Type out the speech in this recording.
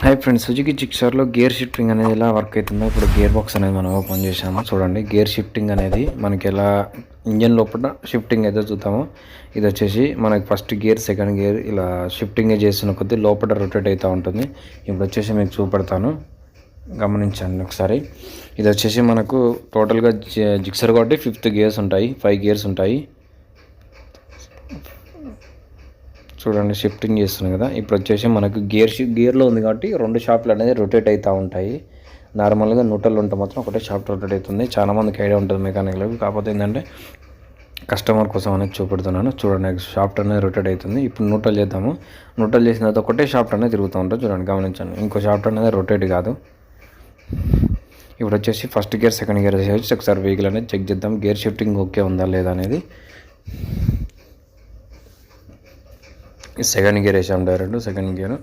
Hi friends, Suzuki జిక్సర్లో gear shifting అనేది ఎలా వర్క్ అవుతుందో ఇప్పుడు గేర్ బాక్స్ అనేది మనం ఓపెన్ చేసాము. చూడండి, గేర్ షిఫ్టింగ్ అనేది మనకి ఎలా ఇంజన్ లోపల షిఫ్టింగ్ అయితే చూద్దాము. ఇది వచ్చేసి మనకి ఫస్ట్ గేర్, సెకండ్ గేర్ ఇలా షిఫ్టింగ్ చేస్తున్న కొద్దీ లోపల రొటేట్ అవుతూ ఉంటుంది. ఇప్పుడు వచ్చేసి మీకు చూపెడతాను, గమనించండి ఒకసారి. ఇది వచ్చేసి మనకు టోటల్గా జిక్సర్ కాబట్టి 5 గేర్స్ ఉంటాయి, 5 గేర్స్ ఉంటాయి. చూడండి, షిఫ్టింగ్ చేస్తుంది కదా. ఇప్పుడు వచ్చేసి మనకు గేర్లో ఉంది కాబట్టి 2 షాఫ్ట్లు అనేది రొటేట్ అవుతూ ఉంటాయి. నార్మల్గా న్యూట్రల్ ఉంటే మాత్రం ఒకటే షాఫ్ట్ రొటేట్ అవుతుంది. చాలా మందికి ఐడియా ఉంటుంది మెకానిక్లకు. కాకపోతే ఏంటంటే కస్టమర్ కోసం అనేది చూపెడుతున్నాను. చూడండి, షాఫ్ట్ అనేది రొటేట్ అవుతుంది. ఇప్పుడు న్యూట్రల్ చేద్దాము. న్యూట్రల్ చేసిన తర్వాత ఒకటే షాఫ్ట్ అనేది తిరుగుతూ ఉంటుంది. చూడండి, గమనించండి, ఇంకో షాఫ్ట్ అనేది రొటేట్ కాదు. ఇప్పుడు వచ్చేసి ఫస్ట్ గేర్, సెకండ్ గేర్ వచ్చేసి ఒకసారి వెహికల్ అనేది చెక్ చేద్దాం, గేర్ షిఫ్టింగ్ ఓకే ఉందా లేదా అనేది. సెకండ్ గేర్ వేసాం, డైరెక్ట్ సెకండ్ గేర్.